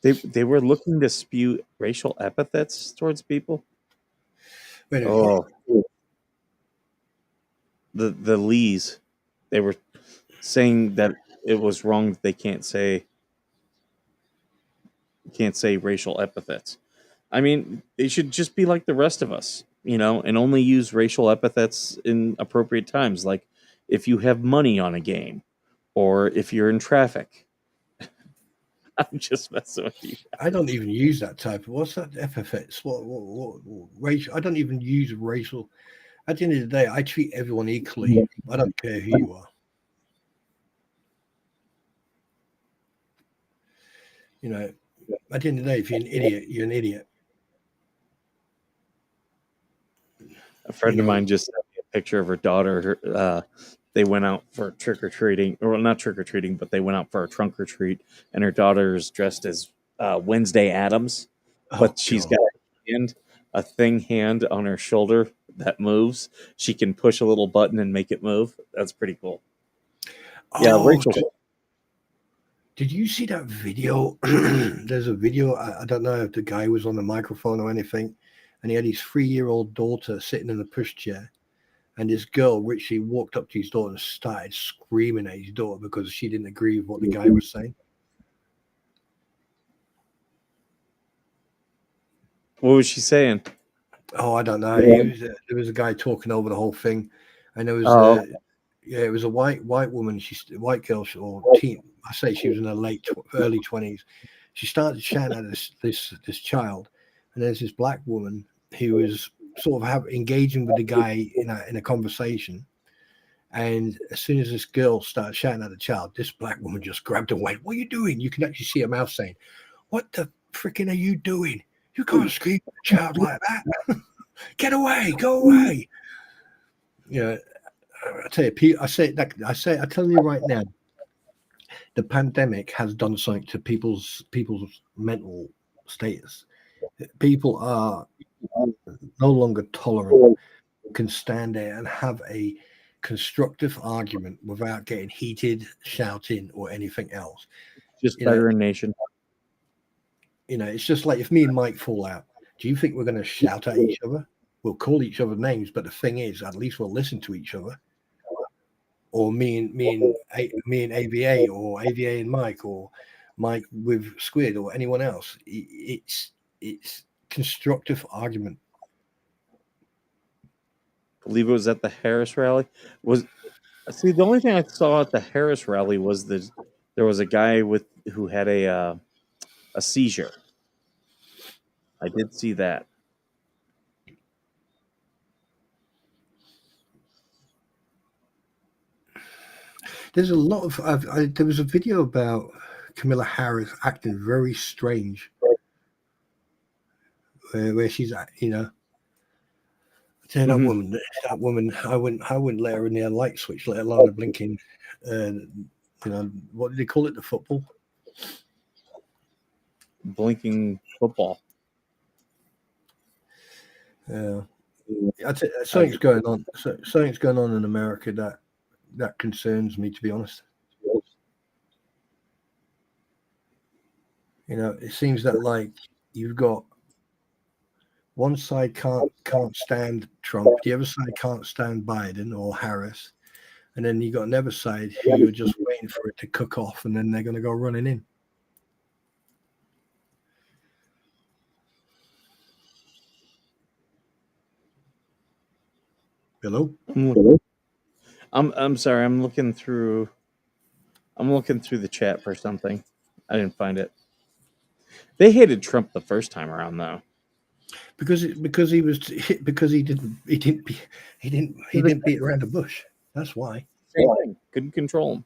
Speaker 1: They were looking to spew racial epithets towards people.
Speaker 2: Wait a minute.
Speaker 1: Oh, the Lees, they were saying that it was wrong that they can't say racial epithets. I mean, they should just be like the rest of us, you know, and only use racial epithets in appropriate times, like if you have money on a game or if you're in traffic. I'm just messing with you.
Speaker 2: I don't even use that type of what's that epithets? What racial? I don't even use racial. At the end of the day, I treat everyone equally. I don't care who you are. You know, at the end of the day, if you're an idiot, you're an idiot.
Speaker 1: A friend of mine just sent me a picture of her daughter. They went out for trick or treating, or not trick or treating, but they went out for a trunk or treat, and her daughter's dressed as Wednesday Addams, but she's got a hand on her shoulder that moves. She can push a little button and make it move. That's pretty cool. Yeah, Rachel.
Speaker 2: Did you see that video? There's a video. I don't know if the guy was on the microphone or anything, and he had his 3-year-old daughter sitting in a pushchair. And this girl literally walked up to his daughter and started screaming at his daughter because she didn't agree with what the guy was saying.
Speaker 1: What was she saying?
Speaker 2: Oh, I don't know. There was a guy talking over the whole thing, and there was it was a white woman. White girl or teen. I say she was in her early 20s. She started shouting at this child, and there's this black woman who was sort of engaging with the guy in a conversation. And as soon as this girl started shouting at the child, this black woman just grabbed her and went, "What are you doing?" You can actually see her mouth saying, "What the freaking are you doing? You can't scream at a child like that. Get away, go away." You know, I tell you, I tell you right now, the pandemic has done something to people's mental status. People are no longer tolerant, can stand there and have a constructive argument without getting heated, shouting, or anything else.
Speaker 1: Just veteran nation.
Speaker 2: You know, it's just like if me and Mike fall out, do you think we're going to shout at each other? We'll call each other names, but the thing is, at least we'll listen to each other. Or me and AVA, or AVA and Mike, or Mike with Squid, or anyone else. It's constructive argument.
Speaker 1: I believe it was at the Harris rally. The only thing I saw at the Harris rally was there was a guy who had a seizure. I did see that.
Speaker 2: There's a lot of. There was a video about Camilla Harris acting very strange, where she's at, you know. Tell that woman, I wouldn't let her in the light switch, let alone a blinking, you know, what did they call it? The football,
Speaker 1: blinking football.
Speaker 2: Yeah, something's going on. Something's going on in America that concerns me, to be honest. You know, it seems that like you've got one side can't stand Trump, the other side can't stand Biden or Harris, and then you got another side who are just waiting for it to cook off, and then they're going to go running in. Hello.
Speaker 1: I'm sorry. I'm looking through the chat for something. I didn't find it. They hated Trump the first time around, though,
Speaker 2: because he didn't beat around the bush. That's why.
Speaker 1: same thing. Couldn't control him.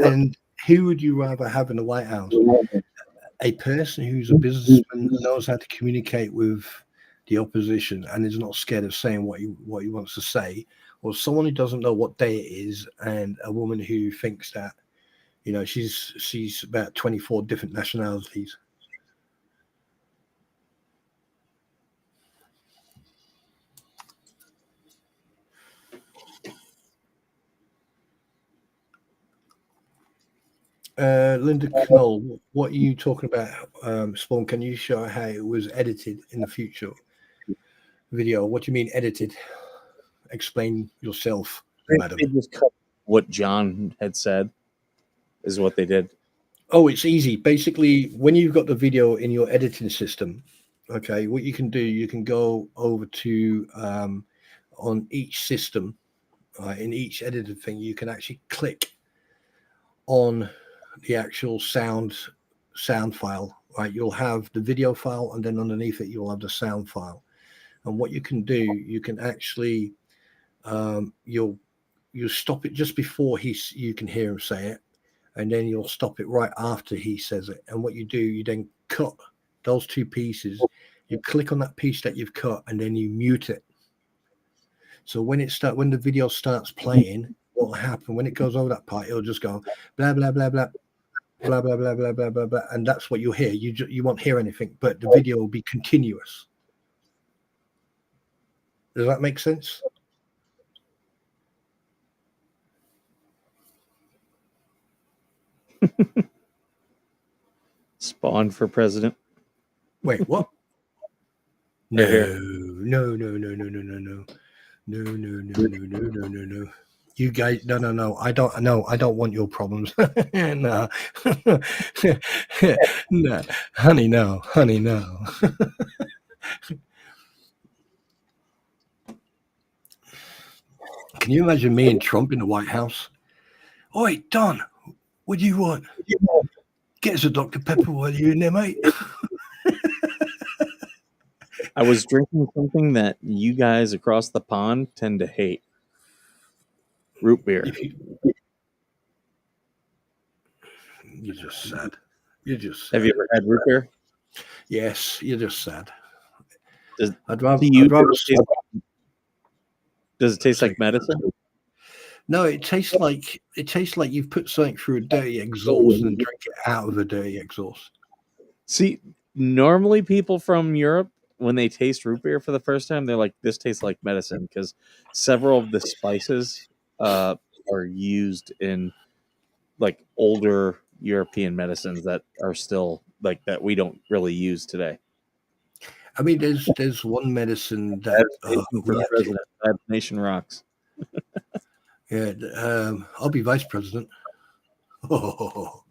Speaker 2: And who would you rather have in the White House? A person who's a businessman, knows how to communicate with the opposition and is not scared of saying what he wants to say, or someone who doesn't know what day it is, and a woman who thinks that, you know, she's about 24 different nationalities. Linda Knoll, what are you talking about? Spawn, can you show how it was edited in the future video? What do you mean edited? Explain yourself, madam.
Speaker 1: They just cut what John had said is what they did.
Speaker 2: Oh, it's easy. Basically, when you've got the video in your editing system, okay, what you can do, you can go over to on each system, in each edited thing, you can actually click on the actual sound file, right? You'll have the video file, and then underneath it you'll have the sound file. And what you can do, you can actually you'll stop it just before you can hear him say it, and then you'll stop it right after he says it. And what you do, you then cut those two pieces, you click on that piece that you've cut, and then you mute it. So when the video starts playing, what will happen when it goes over that part, it'll just go blah blah blah blah blah blah blah blah blah blah blah, and that's what you'll hear. You won't hear anything, but the video will be continuous. Does that make sense?
Speaker 1: Spawn for president.
Speaker 2: Wait, what? No, no, no, no, no, no, no, no, no, no, no, no, no, no, no, no. You guys, no. I don't want your problems. No, no, honey, no. Can you imagine me and Trump in the White House? Oi, Don, what do you want? Get us a Dr. Pepper while you're in there, mate.
Speaker 1: I was drinking something that you guys across the pond tend to hate. Root beer.
Speaker 2: You're just sad. You're just sad.
Speaker 1: Have you ever had root beer?
Speaker 2: Yes, you're just sad.
Speaker 1: Does it taste like medicine?
Speaker 2: No, it tastes like you've put something through a dirty exhaust and drink it out of a dirty exhaust.
Speaker 1: See, normally people from Europe, when they taste root beer for the first time, they're like, "This tastes like medicine," because several of the spices are used in like older European medicines that are still like that we don't really use today.
Speaker 2: I mean, there's one medicine that
Speaker 1: Nation rocks.
Speaker 2: Yeah, I'll be vice president. Oh,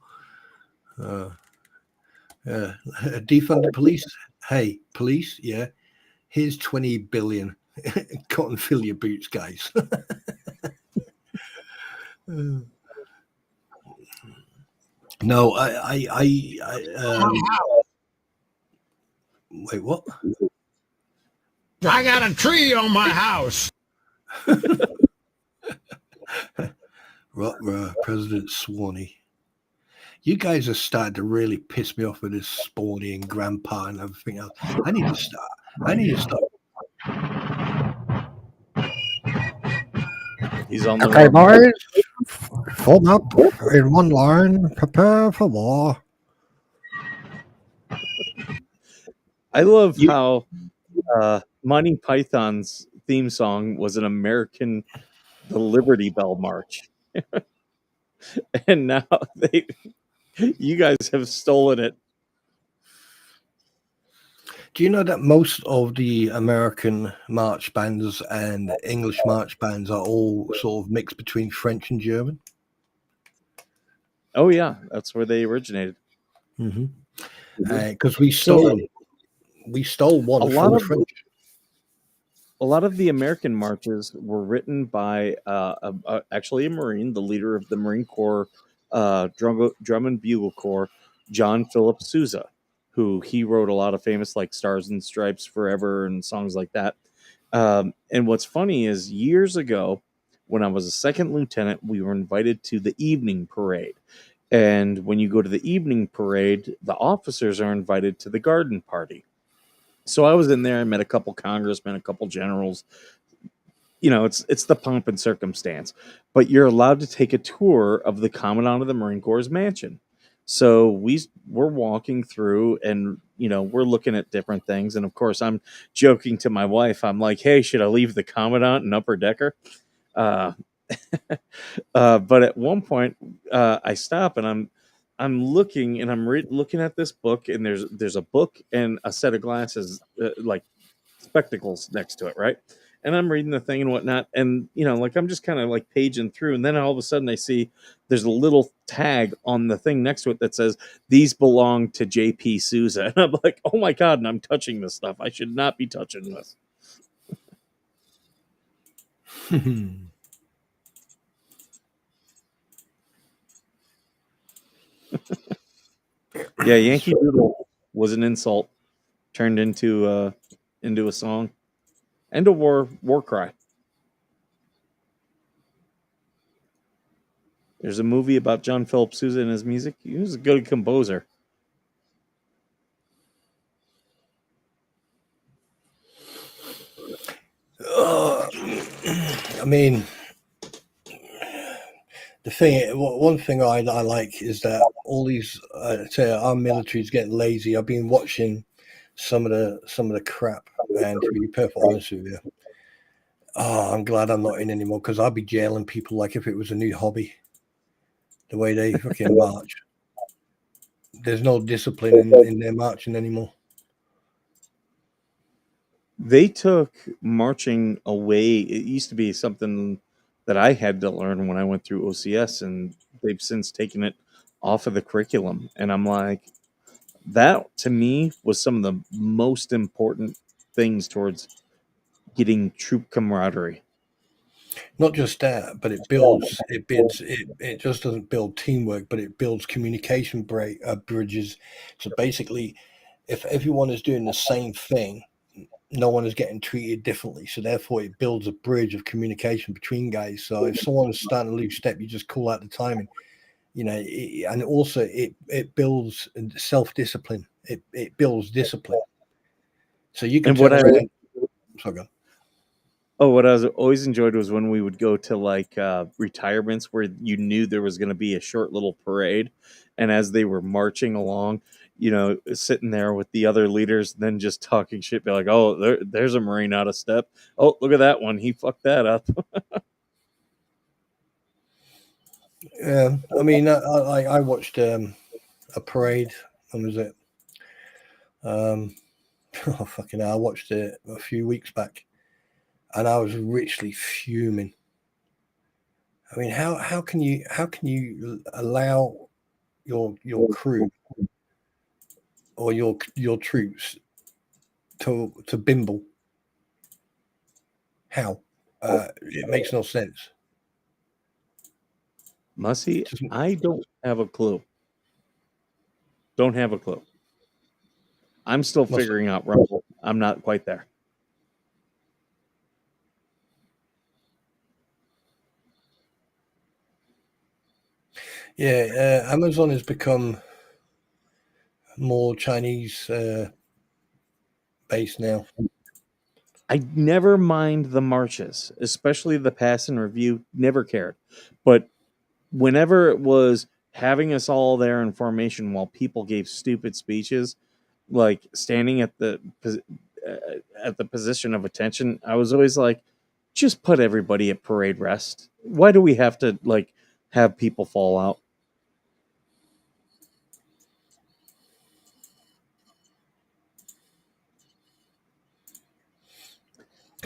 Speaker 2: defund the police. Hey, police, yeah. Here's 20 billion. Cotton fill your boots, guys. No, wait, what?
Speaker 4: I got a tree on my house.
Speaker 2: President Swanee. You guys are starting to really piss me off with this Swanee and Grandpa and everything else. I need to stop.
Speaker 1: He's on the
Speaker 4: Okay,
Speaker 1: run.
Speaker 4: boys, form up in one line, prepare for war.
Speaker 1: I love how Monty Python's theme song was an American the Liberty Bell March, and now you guys have stolen it.
Speaker 2: Do you know that most of the American march bands and English march bands are all sort of mixed between French and German?
Speaker 1: Oh yeah, that's where they originated.
Speaker 2: Because we stole one from the French.
Speaker 1: A lot of the American marches were written by actually a Marine, the leader of the Marine Corps drum and bugle corps, John Philip Sousa, who he wrote a lot of famous like Stars and Stripes Forever and songs like that. And what's funny is years ago, when I was a second lieutenant, we were invited to the evening parade. And when you go to the evening parade, the officers are invited to the garden party. So I was in there. I met a couple congressmen, a couple generals. You know, it's the pomp and circumstance, but you're allowed to take a tour of the commandant of the Marine Corps' mansion. So we're walking through, and we're looking at different things. And of course, I'm joking to my wife. I'm like, "Hey, should I leave the commandant in upper decker?" Uh, but at one point, I stop and I'm looking and I'm looking at this book, and there's a book and a set of glasses, like spectacles next to it, right? And I'm reading the thing and whatnot, and like I'm just kind of like paging through, and then all of a sudden I see there's a little tag on the thing next to it that says these belong to J.P. Sousa, and I'm like, oh my god, and I'm touching this stuff. I should not be touching this. Yeah, Yankee Doodle was an insult turned into a song and a war cry. There's a movie about John Philip Sousa and his music. He was a good composer.
Speaker 2: I mean, one thing I like is that all these, say our military is getting lazy. I've been watching some of the crap, and to be perfectly honest with you, I'm glad I'm not in anymore, because I'd be jailing people like if it was a new hobby. The way they fucking march, there's no discipline in their marching anymore.
Speaker 1: They took marching away. It used to be something that I had to learn when I went through OCS, and they've since taken it off of the curriculum. And I'm like, that to me was some of the most important things towards getting troop camaraderie.
Speaker 2: Not just that, but it just doesn't build teamwork, but it builds communication bridges. So basically, if everyone is doing the same thing, no one is getting treated differently. So therefore, it builds a bridge of communication between guys. So if someone is starting to lose step, you just call out the timing. And also it builds self-discipline. It builds discipline. So you can turn around.
Speaker 1: What I always enjoyed was when we would go to like retirements where you knew there was going to be a short little parade, and as they were marching along, sitting there with the other leaders, then just talking shit, be like, "Oh, there's a Marine out of step. Oh, look at that one. He fucked that up."
Speaker 2: Yeah, I mean, I watched a parade. When was it? Oh fucking hell, I watched it a few weeks back, and I was richly fuming. I mean, how can you allow your crew or your troops to bimble? How? It makes no sense.
Speaker 1: Mussy, I don't have a clue. Don't have a clue. I'm still figuring out Rumble. I'm not quite there.
Speaker 2: Yeah, Amazon has become more Chinese based now.
Speaker 1: I never mind the marches, especially the pass and review. Never cared, but whenever it was having us all there in formation while people gave stupid speeches, like standing at the position of attention, I was always like, just put everybody at parade rest. Why do we have to like have people fall out?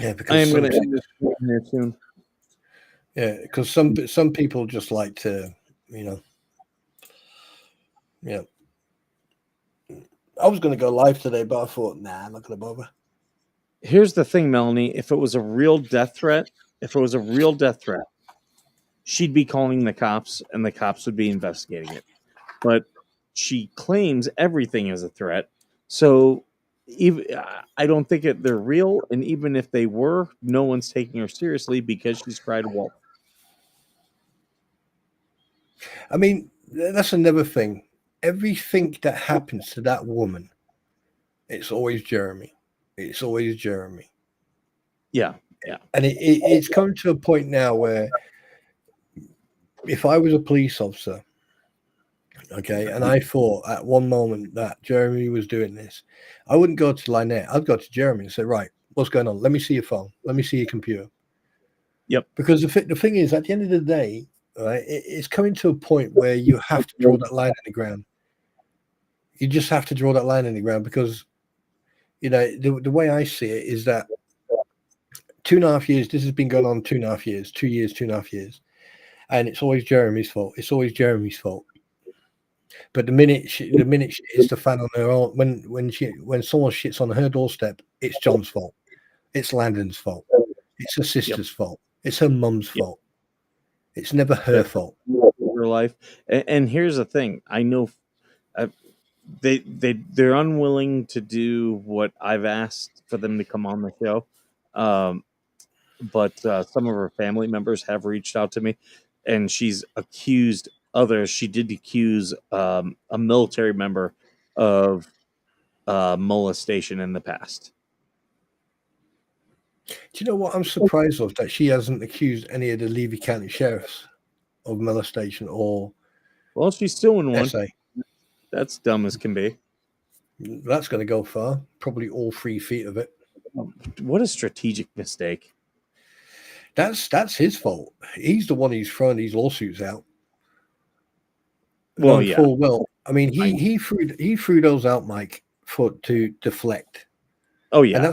Speaker 2: Yeah,
Speaker 1: I
Speaker 2: because
Speaker 1: am going to end this stream here soon.
Speaker 2: yeah, because some people just like to, you know, yeah. I was going to go live today, but I thought, nah, I'm not going to bother.
Speaker 1: Here's the thing, Melanie. If it was a real death threat, she'd be calling the cops, and the cops would be investigating it. But she claims everything is a threat, so even I don't think they're real. And even if they were, no one's taking her seriously because she's cried wolf.
Speaker 2: I mean, that's another thing. Everything that happens to that woman, it's always Jeremy. It's always Jeremy.
Speaker 1: Yeah,
Speaker 2: And it's come to a point now where if I was a police officer, okay, and I thought at one moment that Jeremy was doing this, I wouldn't go to Lynette. I'd go to Jeremy and say, right, what's going on? Let me see your phone. Let me see your computer.
Speaker 1: Yep.
Speaker 2: Because the thing is, at the end of the day, right, it's coming to a point where you have to draw that line in the ground. You just have to draw that line in the ground because, you know, the way I see it is that 2.5 years, this has been going on 2.5 years, 2 years, 2.5 years. And it's always Jeremy's fault. It's always Jeremy's fault. But the minute she hits the fan on her own, when someone shits on her doorstep, it's John's fault. It's Landon's fault. It's her sister's fault. It's her mum's fault. It's never her fault.
Speaker 1: Her life. And here's the thing: I know they're unwilling to do what I've asked for them to come on the show. But some of her family members have reached out to me, and she's accused others. She did accuse a military member of molestation in the past.
Speaker 2: Do you know what I'm surprised of? That she hasn't accused any of the Levy County sheriffs of molestation or
Speaker 1: Well, she's still in one.
Speaker 2: SA.
Speaker 1: That's dumb as can be.
Speaker 2: That's going to go far. Probably all 3 feet of it.
Speaker 1: What a strategic mistake.
Speaker 2: That's his fault. He's the one who's throwing these lawsuits out.
Speaker 1: Well,
Speaker 2: Knowing
Speaker 1: yeah.
Speaker 2: full well. I mean, he threw those out, Mike, to deflect.
Speaker 1: Oh, yeah.
Speaker 2: And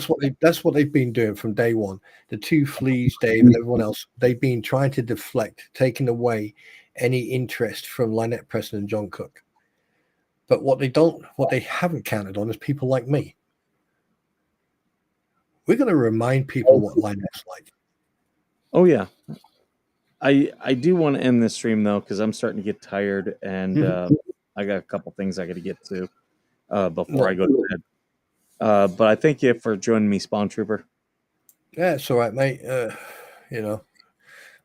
Speaker 2: that's what they've been doing from day one. The two fleas, Dave, and everyone else, they've been trying to deflect, taking away any interest from Lynette Preston and John Cook. But what they haven't counted on is people like me. We're going to remind people what Lynette's like.
Speaker 1: Oh, yeah. I do want to end this stream, though, because I'm starting to get tired, and I got a couple things I got to get to before I go to bed. But I thank you for joining me, Spawn Trooper.
Speaker 2: Yeah, it's all right, mate. You know,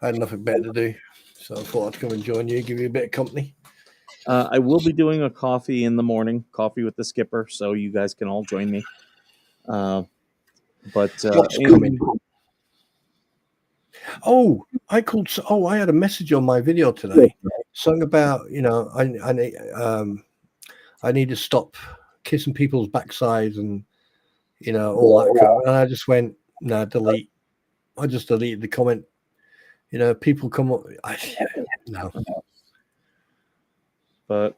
Speaker 2: I had nothing better to do, so I thought I'd come and join you, give you a bit of company.
Speaker 1: I will be doing a coffee in the morning, coffee with the skipper, so you guys can all join me. But
Speaker 2: What's coming? Oh, I had a message on my video today. Something about, you know, I need to stop kissing people's backsides and, you know, all that crap. And I just went, nah, delete. I just deleted the comment. You know, people come up. No.
Speaker 1: But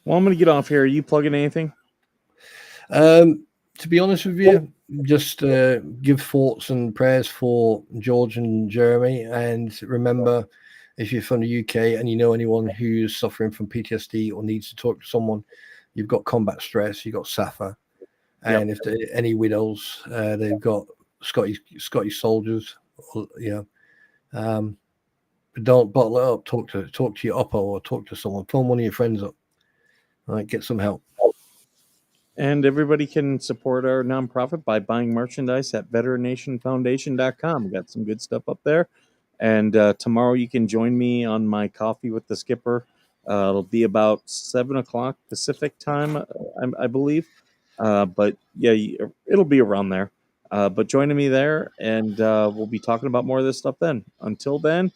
Speaker 1: well, I'm going to get off here. Are you plugging anything?
Speaker 2: To be honest with you, just give thoughts and prayers for George and Jeremy. And remember, if you're from the UK and you know anyone who's suffering from PTSD or needs to talk to someone, you've got combat stress, you've got SAFA. And if there are any widows, they've got Scottish soldiers, you know. But don't bottle it up. Talk to your oppo or talk to someone. Phone one of your friends up. All right, get some help.
Speaker 1: And everybody can support our nonprofit by buying merchandise at veterannationfoundation.com. We got some good stuff up there. And tomorrow you can join me on my Coffee with the Skipper It'll be about 7 o'clock Pacific time, I believe. But yeah, it'll be around there. But joining me there, and we'll be talking about more of this stuff then. Until then,